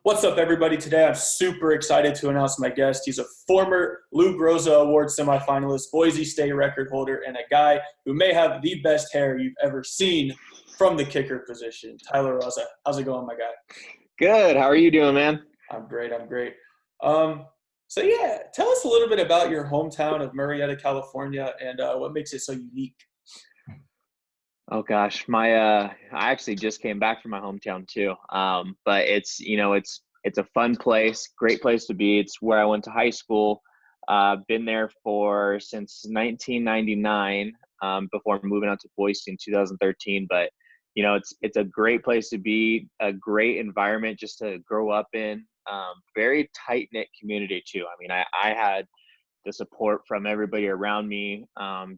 What's up, everybody? Today, I'm super excited to announce my guest. He's a former Lou Groza Award semifinalist, Boise State record holder, and a guy who may have the best hair you've ever seen from the kicker position, Tyler Rausa. How's it going, my guy? Good. How are you doing, man? I'm great. Tell us a little bit about your hometown of Murrieta, California, and what makes it so unique. Oh gosh, I actually just came back from my hometown too. But it's a fun place, great place to be. It's where I went to high school. Been there since 1999, before moving out to Boise in 2013. But it's a great place to be, a great environment just to grow up in. Very tight knit community too. I mean, I had the support from everybody around me,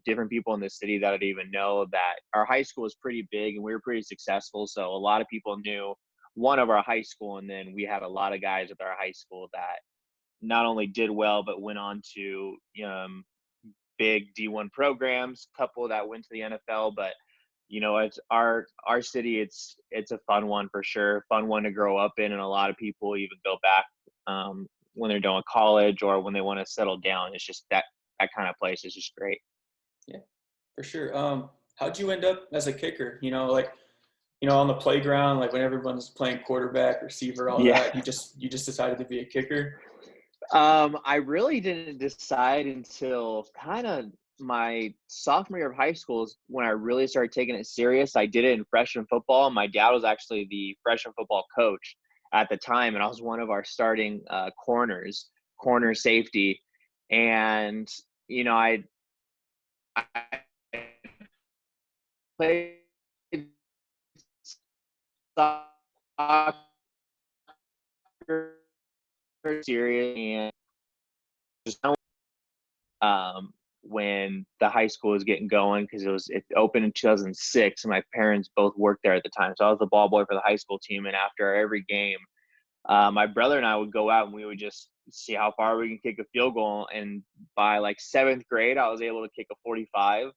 different people in the city that I didn't even know. That our high school was pretty big and we were pretty successful. So a lot of people knew one of our high school, and then we had a lot of guys at our high school that not only did well, but went on to big D1 programs, couple that went to the NFL. But it's our city. It's a fun one for sure. Fun one to grow up in. And a lot of people even go back, when they're doing college or when they want to settle down. It's just that kind of place is just great. Yeah, for sure. How'd you end up as a kicker? On the playground, like when everyone's playing quarterback, receiver, all that, you just decided to be a kicker? I really didn't decide until kind of my sophomore year of high school is when I really started taking it serious. I did it in freshman football. My dad was actually the freshman football coach at the time, and I was one of our starting corner safety. And I played soccer serious, and just when the high school was getting going, because it opened in 2006 and my parents both worked there at the time. So I was the ball boy for the high school team, and after every game, my brother and I would go out and we would just see how far we can kick a field goal. And by like 7th grade, I was able to kick a 45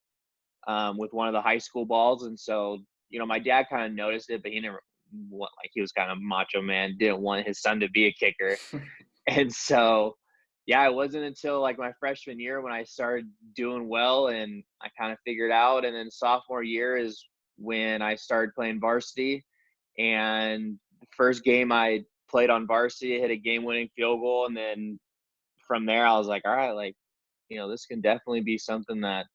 with one of the high school balls. And so, my dad kind of noticed it, but he never he was kind of macho man, didn't want his son to be a kicker. And so, yeah, it wasn't until like my freshman year when I started doing well and I kind of figured out. And then sophomore year is when I started playing varsity. And the first game I played on varsity, hit a game-winning field goal. And then from there, I was like, all right, this can definitely be something that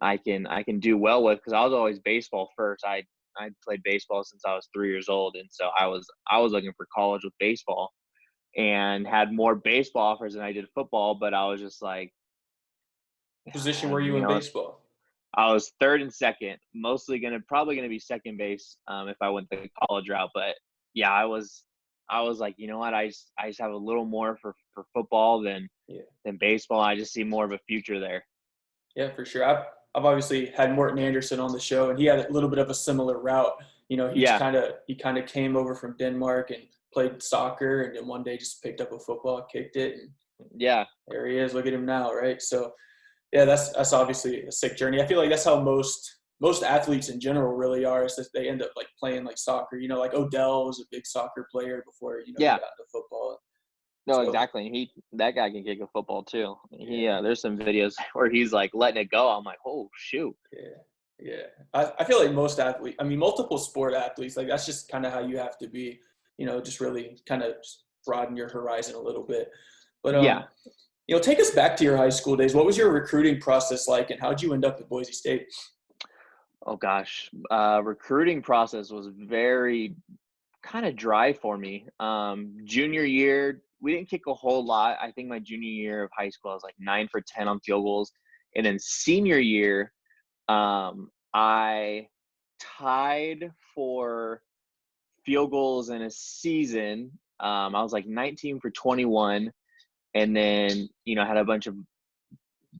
I can do well with, because I was always baseball first. I played baseball since I was 3 years old. And so I was looking for college with baseball, and had more baseball offers than I did football. But I was just like, what position were you in baseball? I was third and second, probably gonna be second base if I went the college route. But yeah, I was like, you know what, I just have a little more for football than baseball. I just see more of a future there. Yeah, for sure. I've obviously had Morton Anderson on the show, and he had a little bit of a similar route. He kind of came over from Denmark and played soccer, and then one day just picked up a football, kicked it, and there he is. Look at him now, right? So, yeah, that's obviously a sick journey. I feel like that's how most athletes in general really are, is that they end up like playing like soccer. Like Odell was a big soccer player before he got into football. No, exactly. That guy can kick a football too. There's some videos where he's like letting it go. I'm like, oh shoot. Yeah. I feel like most athletes, multiple sport athletes, like that's just kind of how you have to be. Just really kind of broaden your horizon a little bit. But take us back to your high school days. What was your recruiting process like, and how'd you end up at Boise State? Oh gosh, recruiting process was very kind of dry for me. Junior year, we didn't kick a whole lot. I think my junior year of high school, I was like 9 for 10 on field goals. And then senior year, I tied for field goals in a season. I was like 19 for 21. And then, had a bunch of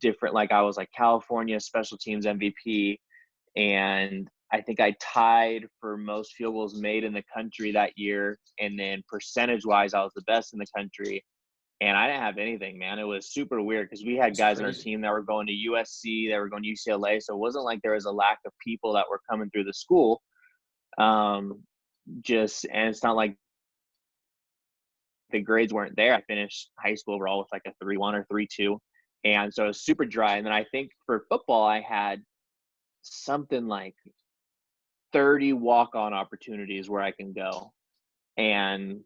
different, I was like California special teams MVP. And I think I tied for most field goals made in the country that year. And then percentage-wise, I was the best in the country. And I didn't have anything, man. It was super weird because we had guys on our team that were going to USC, that were going to UCLA. So it wasn't like there was a lack of people that were coming through the school. And it's not like the grades weren't there. I finished high school overall with like a 3.1 or 3.2. And so it was super dry. And then I think for football, I had something like 30 walk-on opportunities where I can go. And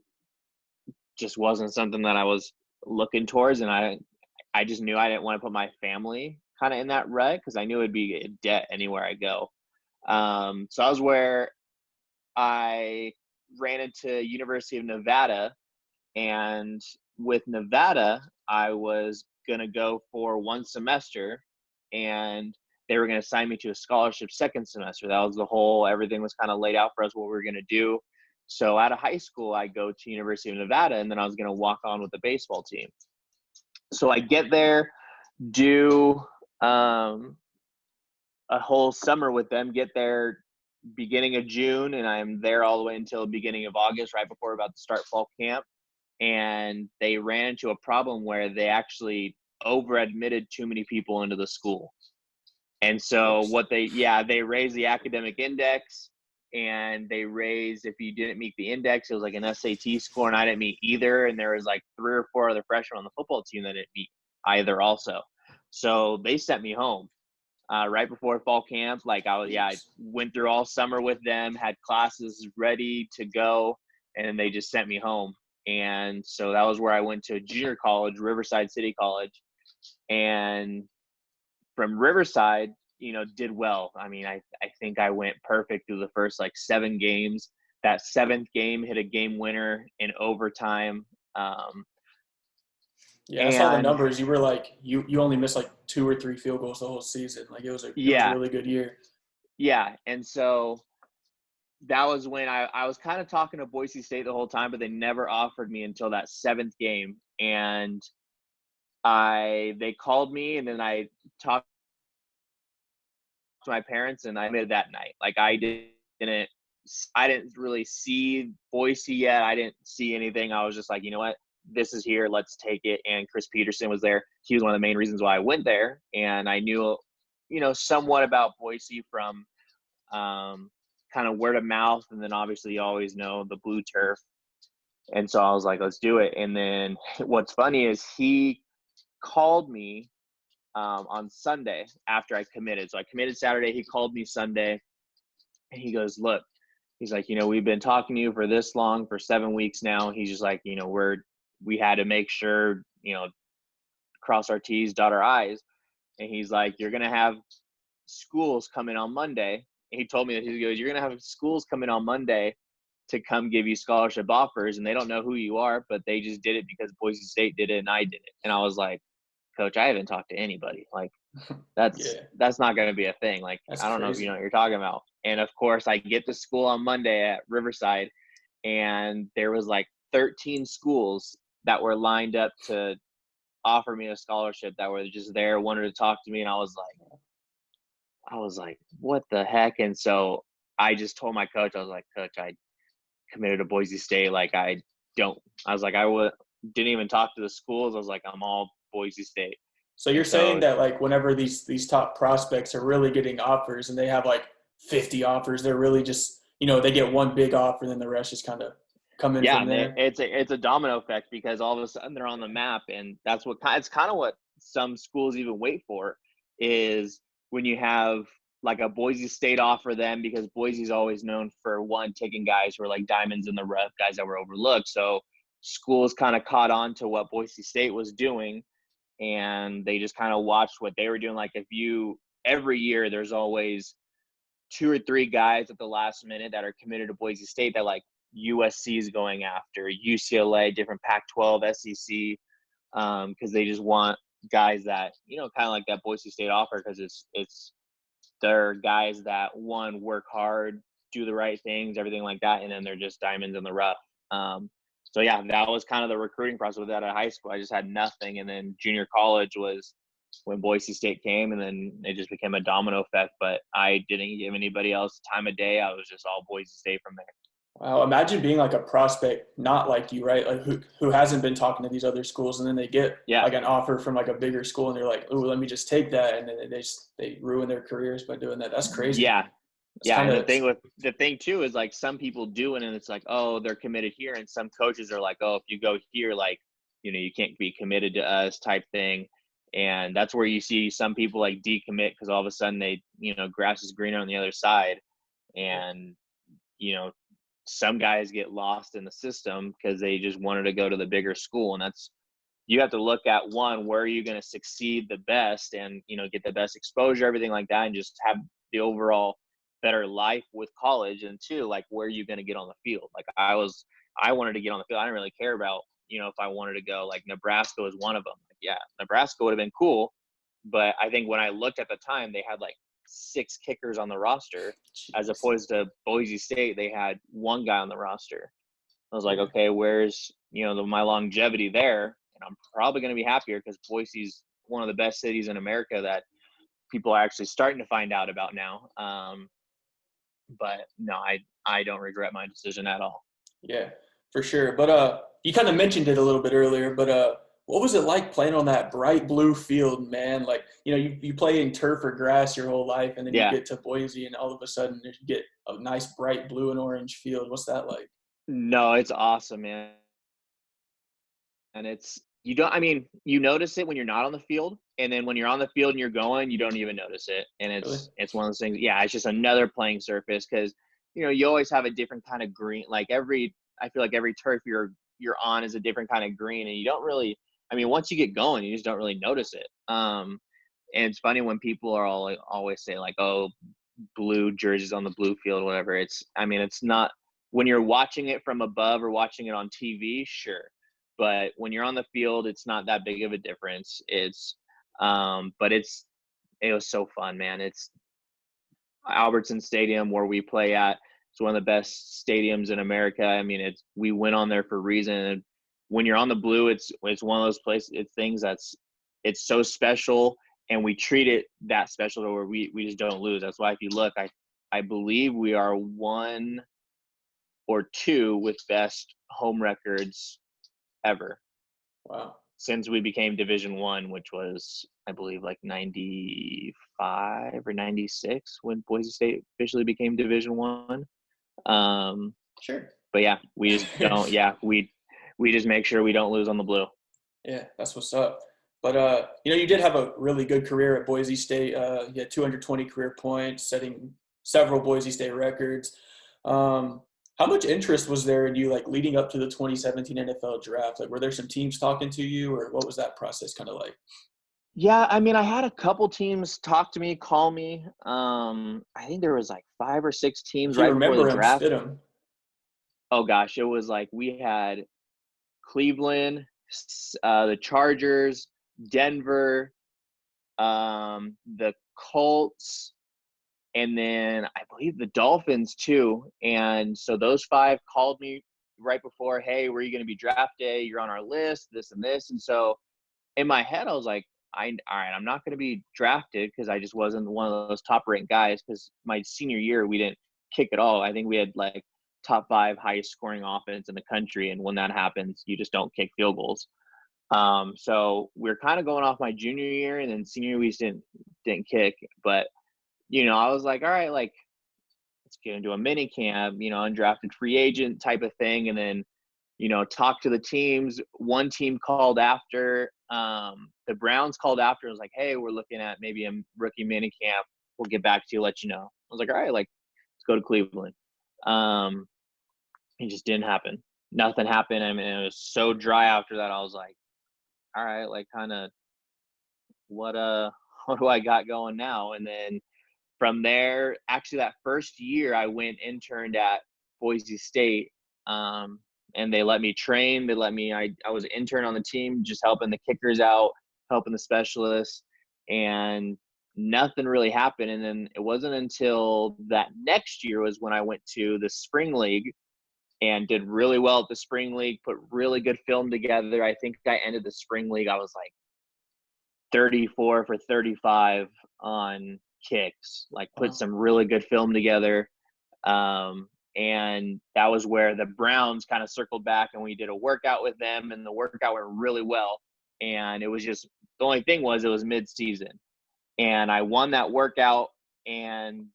just wasn't something that I was looking towards. And I just knew I didn't want to put my family kind of in that rut because I knew it'd be a debt anywhere I go. So I was where I ran into University of Nevada, and with Nevada, I was going to go for one semester, and they were going to assign me to a scholarship second semester. That was everything was kind of laid out for us, what we were going to do. So out of high school, I go to University of Nevada, and then I was going to walk on with the baseball team. So I get there, do a whole summer with them, get there beginning of June, and I'm there all the way until beginning of August, right before we're about to start fall camp. And they ran into a problem where they actually over-admitted too many people into the school. And so they raised the academic index, and they raised, if you didn't meet the index, it was like an SAT score, and I didn't meet either. And there was like 3 or 4 other freshmen on the football team that didn't meet either also. So they sent me home right before fall camp. Like I went through all summer with them, had classes ready to go, and they just sent me home. And so that was where I went to junior college, Riverside City College. And from Riverside, did well. I mean, I think I went perfect through the first like 7 games. That 7th game hit a game winner in overtime. I saw the numbers. You were like, you only missed like 2 or 3 field goals the whole season. Like it was a really good year. Yeah. And so that was when I was kind of talking to Boise State the whole time, but they never offered me until that 7th game. And they called me, and then I talked to my parents, and I made it that night. Like I didn't really see Boise yet. I didn't see anything. I was just like, you know what, this is here. Let's take it. And Chris Peterson was there. He was one of the main reasons why I went there. And I knew, somewhat about Boise from kind of word of mouth. And then obviously you always know the blue turf. And so I was like, let's do it. And then what's funny is he called me on Sunday after I committed. So I committed Saturday. He called me Sunday, and he goes, look, he's like, we've been talking to you for this long, for 7 weeks now. He's just like, we had to make sure, cross our T's, dot our I's. And he's like, you're going to have schools come in on Monday. And he told me that, he goes, you're going to have schools come in on Monday to come give you scholarship offers. And they don't know who you are, but they just did it because Boise State did it and I did it. And I was like, Coach, I haven't talked to anybody. Like that's not going to be a thing. Like, I don't know if you know what you're talking about. And of course I get to school on Monday at Riverside, and there was like 13 schools that were lined up to offer me a scholarship, that were just there, wanted to talk to me. And I was like, what the heck? And so I just told my coach, I was like, Coach, I committed to Boise State. Like I didn't even talk to the schools. I was like, I'm all Boise State. So you're saying that like whenever these top prospects are really getting offers and they have like 50 offers, they're really just, they get one big offer and then the rest just kind of come in from there? It's a domino effect, because all of a sudden they're on the map. And that's it's kind of what some schools even wait for, is when you have like a Boise State offer them, because Boise's always known for taking guys who are like diamonds in the rough, guys that were overlooked. So schools kind of caught on to what Boise State was doing, and they just kind of watched what they were doing. Like every year there's always 2 or 3 guys at the last minute that are committed to Boise State that like USC is going after, UCLA, different Pac-12, SEC, because they just want guys that, kind of like that Boise State offer, because they're guys that work hard, do the right things, everything like that, and then they're just diamonds in the rough. So yeah, that was kind of the recruiting process with that at high school. I just had nothing. And then junior college was when Boise State came, and then it just became a domino effect. But I didn't give anybody else time of day. I was just all Boise State from there. Wow. Imagine being like a prospect, not like you, right? Like who hasn't been talking to these other schools, and then they get like an offer from like a bigger school, and they're like, oh, let me just take that. And then they ruin their careers by doing that. That's crazy. Yeah. It's Yeah, kind and of the thing too is like some people do it and it's like, oh, they're committed here, and some coaches are like, oh, if you go here, like, you can't be committed to us type thing. And that's where you see some people like decommit because all of a sudden they, grass is greener on the other side. And, some guys get lost in the system because they just wanted to go to the bigger school. And you have to look at, one, where are you going to succeed the best and, get the best exposure, everything like that, and just have the overall better life with college. And two, like, where are you going to get on the field? Like I wanted to get on the field. I didn't really care about, if I wanted to go, like Nebraska was one of them. Like, yeah, Nebraska would have been cool. But I think when I looked at the time, they had like 6 kickers on the roster, as opposed to Boise State, they had 1 guy on the roster. I was like, okay, where's, my longevity there? And I'm probably going to be happier because Boise's one of the best cities in America that people are actually starting to find out about now. But no, I don't regret my decision at all. Yeah, for sure. But you kind of mentioned it a little bit earlier, but what was it like playing on that bright blue field, man? Like, you play in turf or grass your whole life, and then you get to Boise, and all of a sudden you get a nice bright blue and orange field. What's that like? No, it's awesome, man. And you notice it when you're not on the field. And then when you're on the field and you're going, you don't even notice it. And it's one of those things. Yeah, it's just another playing surface because, you always have a different kind of green. Like I feel like every turf you're on is a different kind of green. And you don't really, once you get going, you just don't really notice it. And it's funny when people are always say like, oh, blue jerseys on the blue field, whatever. It's not, when you're watching it from above or watching it on TV, sure. But when you're on the field, it's not that big of a difference. But it was so fun, man. It's Albertson Stadium where we play at. It's one of the best stadiums in America. We went on there for a reason. And when you're on the blue, it's one of those places, it's so special, and we treat it that special to where we just don't lose. That's why if you look, I believe we are 1 or 2 with best home records ever. Wow. Since we became Division I, which was, I believe, like 95 or 96 when Boise State officially became Division I. Sure. But yeah, we just don't. Yeah, we just make sure we don't lose on the blue. Yeah, that's what's up. But you did have a really good career at Boise State. You had 220 career points, setting several Boise State records. How much interest was there in you, like, leading up to the 2017 NFL draft? Like, were there some teams talking to you, or what was that process kind of like? Yeah, I had a couple teams talk to me, call me. I think there was like 5 or 6 teams If you right before remember the them, draft. spit them. Oh gosh, it was like we had Cleveland, the Chargers, Denver, the Colts, and then I believe the Dolphins too. And so those 5 called me right before, hey, where are you going to be draft day? You're on our list, this and this. And so in my head, I was like, all right, I'm not going to be drafted because I just wasn't one of those top ranked guys, because my senior year, we didn't kick at all. I think we had like top 5 highest scoring offense in the country. And when that happens, you just don't kick field goals. So we're kind of going off my junior year, and then senior year, we just didn't kick. But I was like, all right, like, let's get into a mini camp, undrafted free agent type of thing. And then, talk to the teams. One team called after, the Browns called after and was like, hey, we're looking at maybe a rookie mini camp. We'll get back to you, let you know. I was like, all right, like, let's go to Cleveland. It just didn't happen. Nothing happened. It was so dry after that. I was like, all right, like, kind of what do I got going now? And then from there, actually that first year I interned at Boise State, and they let me train. I was an intern on the team, just helping the kickers out, helping the specialists, and nothing really happened. And then it wasn't until that next year was when I went to the spring league and did really well at the spring league, put really good film together. I think I ended the spring league, I was like 34 for 35 on kicks, like put some really good film together. And that was where the Browns kind of circled back, and we did a workout with them, and the workout went really well. And it was just, the only thing was it was mid-season, and I won that workout, and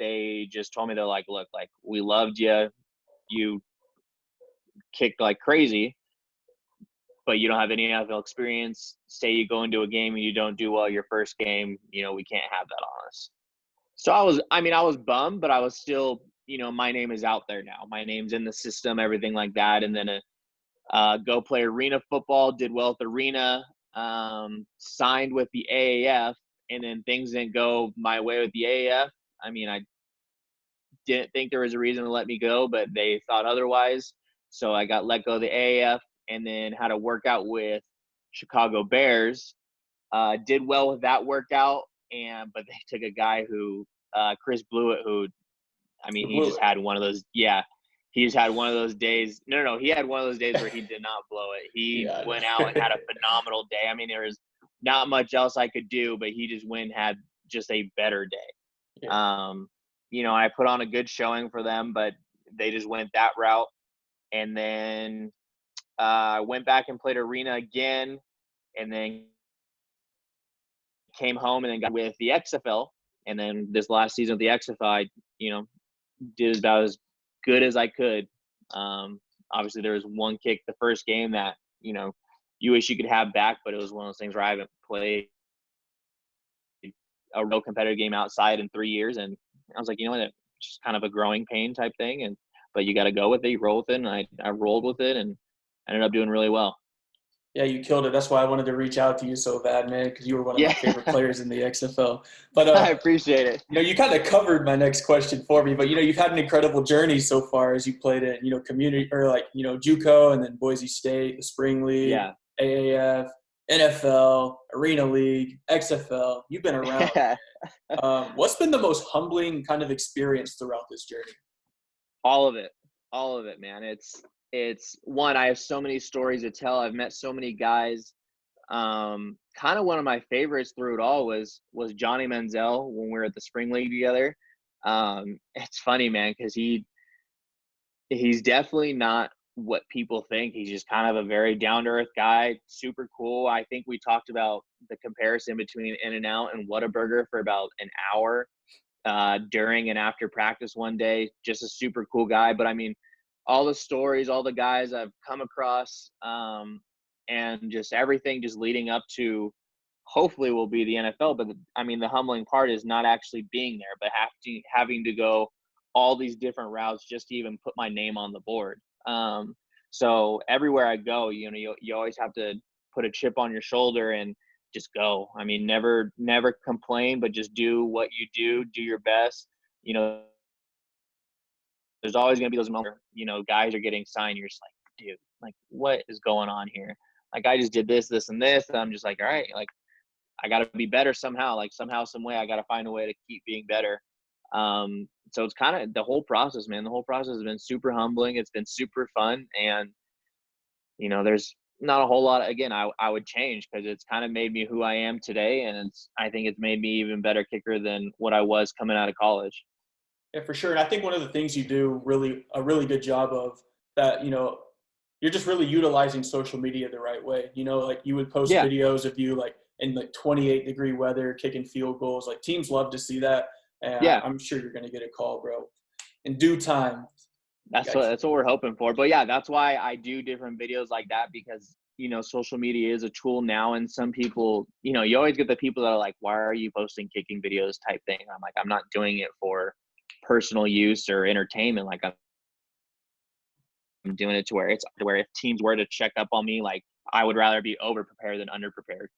they just told me, they're like, look, like, we loved you. You kicked like crazy, but you don't have any NFL experience. Say you go into a game and you don't do well your first game, we can't have that on us. So I was bummed, but I was still, my name is out there now. My name's in the system, everything like that. And then go play arena football, did well at the arena, signed with the AAF, and then things didn't go my way with the AAF. I didn't think there was a reason to let me go, but they thought otherwise. So I got let go of the AAF, and then had a workout with Chicago Bears. Did well with that workout, but they took a guy who, Chris Blewett, who, he just had one of those. Yeah, he just had one of those days. No, he had one of those days where he did not blow it. He went out and had a phenomenal day. There was not much else I could do, but he just went and had just a better day. Yeah. I put on a good showing for them, but they just went that route. And then I went back and played arena again, and then came home and then got with the XFL. And then this last season of the XFL, I, did about as good as I could. Obviously there was one kick the first game that, you wish you could have back, but it was one of those things where I haven't played a real competitive game outside in 3 years. And I was like, it's just kind of a growing pain type thing. But you got to go with it, you roll with it. And I rolled with it and ended up doing really well. Yeah, you killed it. That's why I wanted to reach out to you so bad, man, because you were one of my favorite players in the XFL. But I appreciate it. You kind of covered my next question for me. But you've had an incredible journey so far as you played in community or JUCO, and then Boise State, the Spring League, AAF, NFL, Arena League, XFL. You've been around. What's been the most humbling kind of experience throughout this journey? All of it, man. It's one, I have so many stories to tell. I've met so many guys. Kind of one of my favorites through it all was Johnny Manziel when we were at the Spring League together. It's funny, man, because he's definitely not what people think. He's just kind of a very down-to-earth guy, super cool. I think we talked about the comparison between In-N-Out and Whataburger for about an hour during and after practice one day. Just a super cool guy. But all the stories, all the guys I've come across, and just everything just leading up to hopefully will be the NFL. But the humbling part is not actually being there, but having to go all these different routes just to even put my name on the board. So everywhere I go, you always have to put a chip on your shoulder and just go. Never complain, but just do what you do your best. There's always going to be those moments where, guys are getting signed. You're just like, dude, like, what is going on here? Like, I just did this, this, and this. And I'm just like, all right, like, I got to be better somehow. Like, somehow, some way, I got to find a way to keep being better. So it's kind of the whole process, man. The whole process has been super humbling. It's been super fun. And, there's not a whole lot, again, I would change because it's kind of made me who I am today. And I think it's made me even better kicker than what I was coming out of college. Yeah, for sure. And I think one of the things you do a really good job of that, you're just really utilizing social media the right way. Like you would post videos of you like in like 28-degree weather, kicking field goals. Like teams love to see that. And I'm sure you're going to get a call, bro, in due time. That's what we're hoping for. But yeah, that's why I do different videos like that because, social media is a tool now. And some people, you always get the people that are like, why are you posting kicking videos type thing? I'm like, I'm not doing it for personal use or entertainment. Like I'm doing it to where if teams were to check up on me, like I would rather be over prepared than under prepared.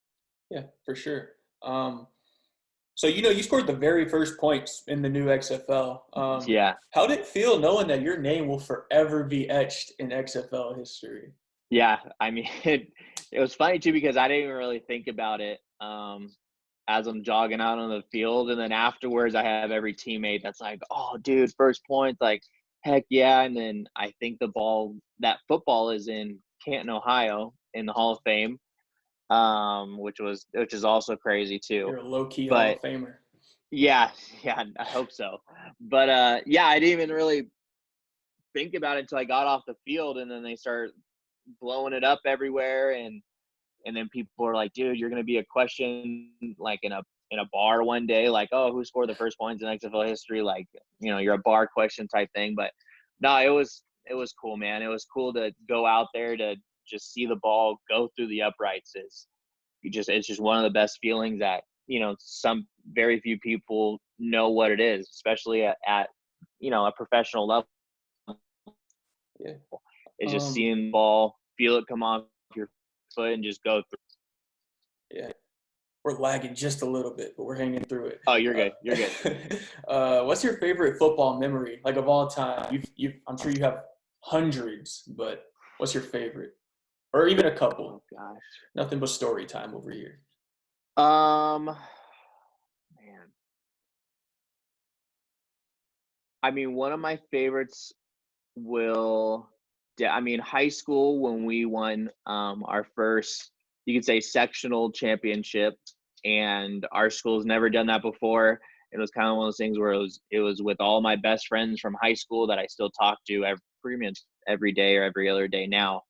Yeah, for sure. So you scored the very first points in the new XFL. How did it feel knowing that your name will forever be etched in XFL history? Yeah, it was funny too because I didn't even really think about it as I'm jogging out on the field. And then afterwards, I have every teammate that's like, oh, dude, first points, like, heck yeah. And then I think that football is in Canton, Ohio in the Hall of Fame, which is also crazy too. You're a low-key Hall of Famer. Yeah, I hope so. But, I didn't even really think about it until I got off the field, and then they start blowing it up everywhere. And then people are like, dude, you're going to be a question like in a in a bar one day, like, oh, who scored the first points in XFL history? Like, you know, you're a bar question type thing. But no, it was cool, man. It was cool to go out there to just see the ball go through the uprights. It's just one of the best feelings that, you know, some very few people know what it is, especially at you know, a professional level. Yeah. It's just seeing the ball, feel it come off your foot and just go through. Yeah. We're lagging just a little bit, but we're hanging through it. Oh, you're good. You're good. What's your favorite football memory, like of all time? I'm sure you have hundreds, but what's your favorite? Or even a couple. Oh gosh. Nothing but story time over here. Man. I mean, one of my favorites high school when we won our first, you could say, sectional championship, and our school's never done that before. It was kind of one of those things where it was with all my best friends from high school that I still talk to pretty much every day or every other day now.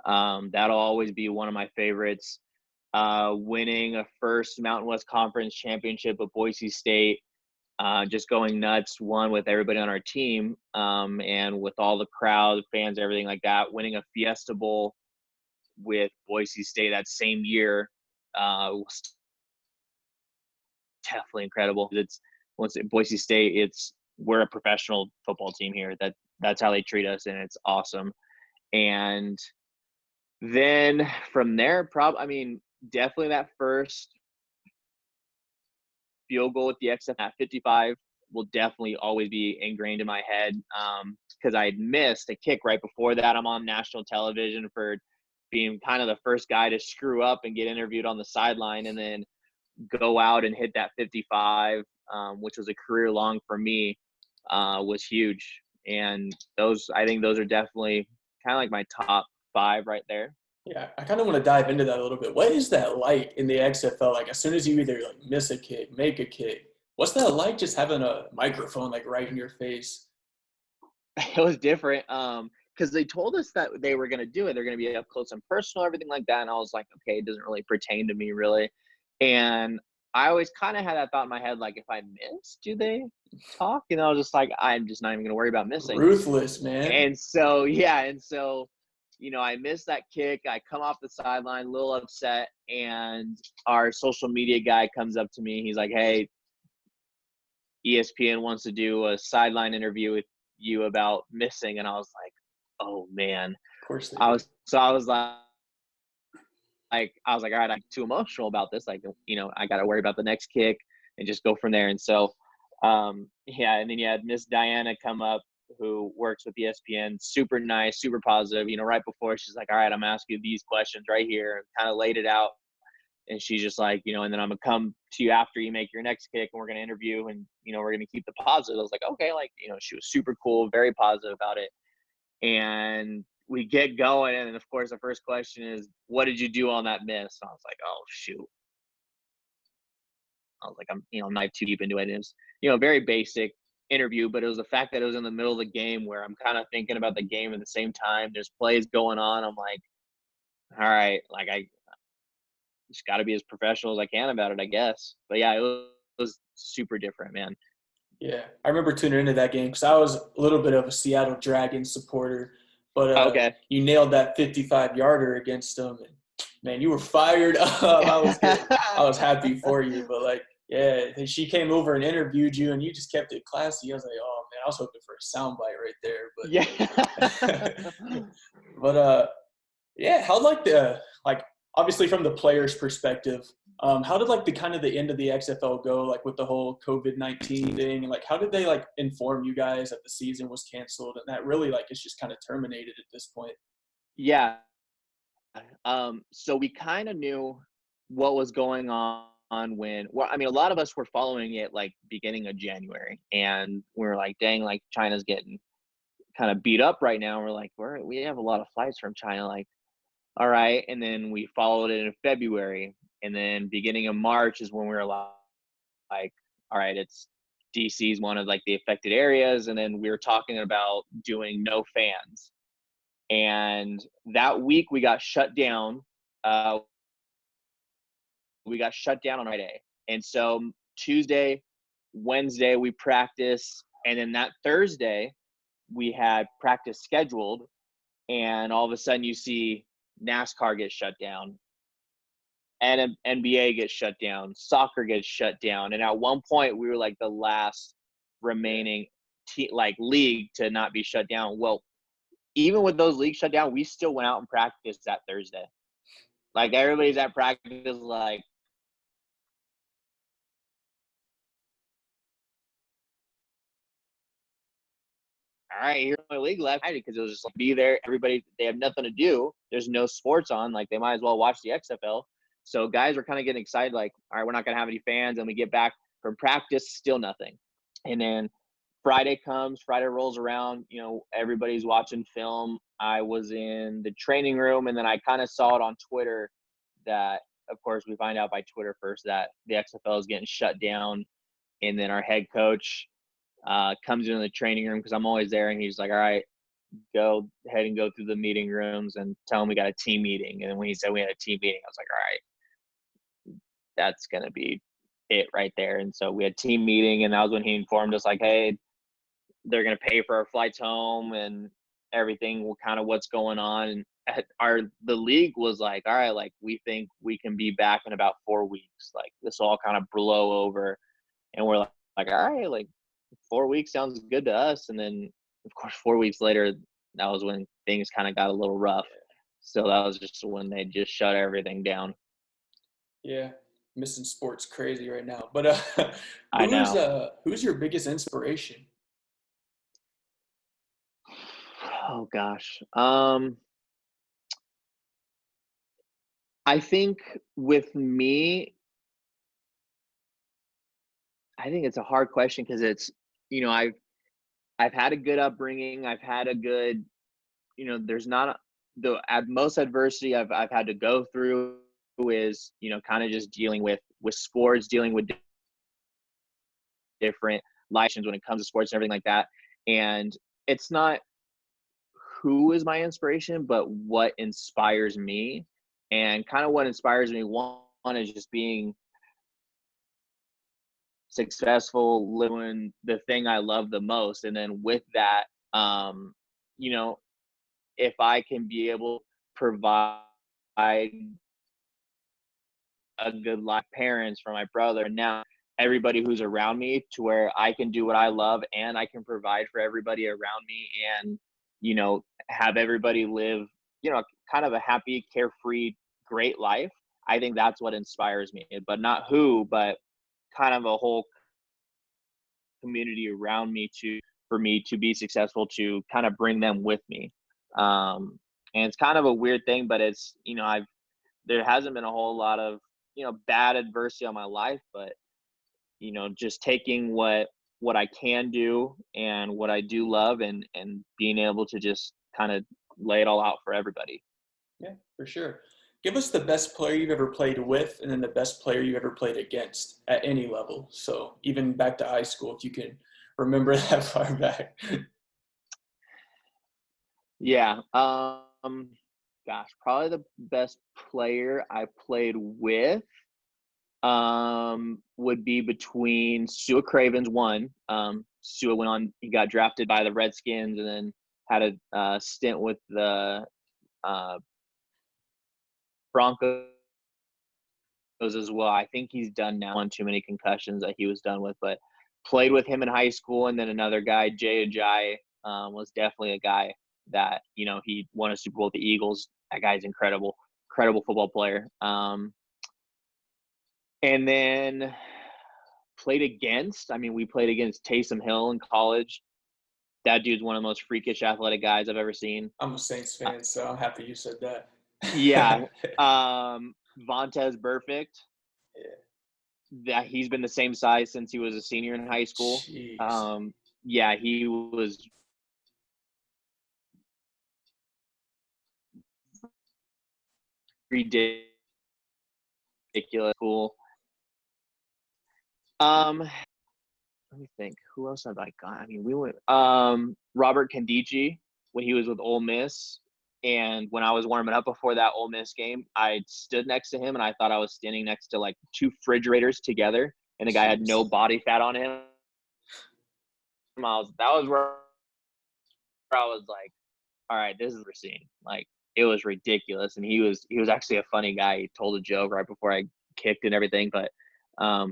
That'll always be one of my favorites. Winning a first Mountain West Conference championship with Boise State, just going nuts, one with everybody on our team, and with all the crowd, fans, everything like that. Winning a Fiesta Bowl with Boise State that same year was definitely incredible. Boise State, we're a professional football team here. That's how they treat us, and it's awesome. And then from there, definitely that first field goal with the XFL at 55 will definitely always be ingrained in my head, because I had missed a kick right before that. I'm on national television for being kind of the first guy to screw up and get interviewed on the sideline, and then go out and hit that 55, which was a career long for me, was huge. And I think those are definitely kind of like my top 5 right there. Yeah, I kind of want to dive into that a little bit. What is that like in the XFL? Like, as soon as you either like miss a kick, make a kick, what's that like, just having a microphone like right in your face? It was different, because they told us that they were going to do it. They're going to be up close and personal, everything like that. And I was like, okay, it doesn't really pertain to me really. And I always kind of had that thought in my head, like, if I miss, do they talk? And I was just like, I'm just not even going to worry about missing. Ruthless, man. And so, yeah. And so, you know, I missed that kick. I come off the sideline, a little upset. And our social media guy comes up to me. He's like, hey, ESPN wants to do a sideline interview with you about missing. And I was like, oh man. Of course they I was like, all right, I'm too emotional about this. Like, you know, I got to worry about the next kick and just go from there. And so, yeah. And then you had Miss Diana come up, who works with ESPN, super nice, super positive. You know, right before, she's like, all right, I'm gonna ask you these questions right here, and kind of laid it out. And she's just like, you know, and then I'm gonna come to you after you make your next kick, and we're gonna interview, and, you know, we're gonna keep the positive. I was like, okay, like, you know, she was super cool, very positive about it. And we get going, and of course the first question is, what did you do on that miss? And I was like, oh shoot. I was like, I'm not too deep into it. It was, you know, very basic interview, but it was the fact that it was in the middle of the game where I'm kind of thinking about the game at the same time. There's plays going on. I'm like, all right, like, I just got to be as professional as I can about it, I guess. But yeah, it was super different, man. Yeah, I remember tuning into that game because I was a little bit of a Seattle Dragons supporter, but Okay. you nailed that 55-yarder against them, and man, you were fired up. I was happy for you, but like, yeah, she came over and interviewed you, and you just kept it classy. I was like, oh man, I was hoping for a soundbite right there, but Yeah. but yeah, how obviously from the player's perspective, how did like the end of the XFL go, like with the whole COVID-19 thing, and like how did they like inform you guys that the season was canceled and that really like it's just kind of terminated at this point? Yeah. So we kind of knew what was going on when, well, I mean, a lot of us were following it like beginning of January, and we were like, dang, like China's getting kind of beat up right now. We're like, we have a lot of flights from China, like, all right. And then we followed it in February, and then beginning of March is when we were like, all right, it's DC's one of like the affected areas. And then we were talking about doing no fans. And that week we got shut down. We got shut down on Friday. And so Tuesday, Wednesday, we practice. And then that Thursday, we had practice scheduled. And all of a sudden you see NASCAR get shut down. And NBA gets shut down, soccer gets shut down, and at one point we were like the last remaining league to not be shut down. Well, even with those leagues shut down, we still went out and practiced that Thursday. Like everybody's at practice, like all right, here's my league left, because it was just like be there. Everybody, they have nothing to do. There's no sports on. Like they might as well watch the XFL. So guys were kind of getting excited, like, all right, we're not gonna have any fans, and we get back from practice, still nothing. And then Friday rolls around, everybody's watching film. I was in the training room, and then I kind of saw it on Twitter that, of course, we find out by Twitter first that the XFL is getting shut down. And then our head coach comes into the training room, because I'm always there, and he's like, all right, go ahead and go through the meeting rooms and tell them we got a team meeting. And then when he said we had a team meeting, I was like, all right, that's going to be it right there. And so we had team meeting, and that was when he informed us, like, hey, they're going to pay for our flights home and everything, kind of what's going on. And the league was like, all right, like, we think we can be back in about 4 weeks. Like, this will all kind of blow over. And we're like, all right, like, 4 weeks sounds good to us. And then, of course, 4 weeks later, that was when things kind of got a little rough. So that was just when they just shut everything down. Yeah, missing sports crazy right now. But I know. Who's your biggest inspiration? Oh gosh. I think with me, I think it's a hard question, because it's, I've had a good upbringing. I've had a good, there's not at most adversity I've had to go through is, kind of just dealing with sports, dealing with different lives when it comes to sports and everything like that. And it's not who is my inspiration, but what inspires me. And kind of what inspires me, one is just being successful, living the thing I love the most. And then with that, you know, if I can be able to provide a good life, parents, for my brother, and now everybody who's around me, to where I can do what I love and I can provide for everybody around me, and, have everybody live, kind of a happy, carefree, great life. I think that's what inspires me, but not who, but kind of a whole community around me for me to be successful, to kind of bring them with me. And it's kind of a weird thing, but it's, there hasn't been a whole lot of, bad adversity on my life, but, just taking what I can do and what I do love, and being able to just kind of lay it all out for everybody. Yeah, for sure. Give us the best player you've ever played with, and then the best player you ever played against at any level. So even back to high school, if you can remember that far back. Yeah. Gosh, probably the best player I played with would be between Sua Cravens, one. Sua went on, he got drafted by the Redskins, and then had a stint with the Broncos as well. I think he's done now, on too many concussions that he was done with, but played with him in high school. And then another guy, Jay Ajayi, was definitely a guy that, he won a Super Bowl with the Eagles. That guy's incredible football player. And then we played against Taysom Hill in college. That dude's one of the most freakish athletic guys I've ever seen. I'm a Saints fan, so I'm happy you said that. Yeah. Vontez Burfict. Yeah. That he's been the same size since he was a senior in high school. Jeez. Yeah, he was ridiculous cool. Let me think. Who else have I got? I mean, we went Robert Nkemdiche when he was with Ole Miss, And when I was warming up before that Ole Miss game, I stood next to him, and I thought I was standing next to like 2 refrigerators together, and the guy had no body fat on him. That was where I was like, all right, this is what we're seeing. Like, it was ridiculous. And he was actually a funny guy. He told a joke right before I kicked and everything. But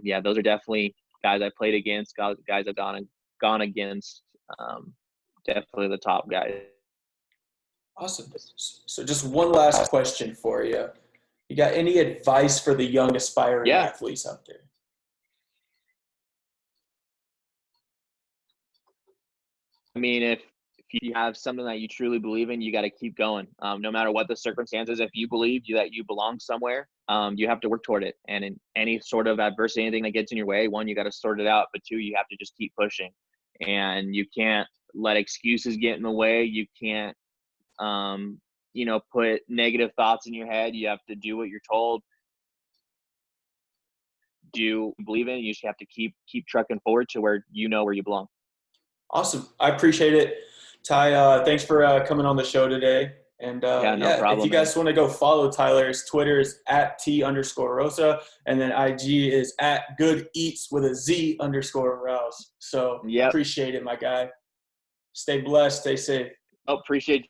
yeah, those are definitely guys I played against, guys I've gone against. Definitely the top guys. Awesome. So just one last question for you. You got any advice for the young aspiring athletes out there? I mean, if you have something that you truly believe in, you got to keep going. No matter what the circumstances, if you believe that you belong somewhere, you have to work toward it. And in any sort of adversity, anything that gets in your way, 1, you got to sort it out. But 2, you have to just keep pushing. And you can't let excuses get in the way. You can't, put negative thoughts in your head. You have to do what you're told. Do believe in it. You just have to keep trucking forward to where you know where you belong. Awesome. I appreciate it. Ty, thanks for coming on the show today. And no problem, if you guys want to go follow Tyler, his Twitter is @T_Rosa, and then IG is @GoodEats with a Z_Rouse. So appreciate it, my guy. Stay blessed, stay safe. Appreciate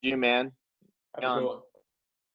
you, man. Have a good one.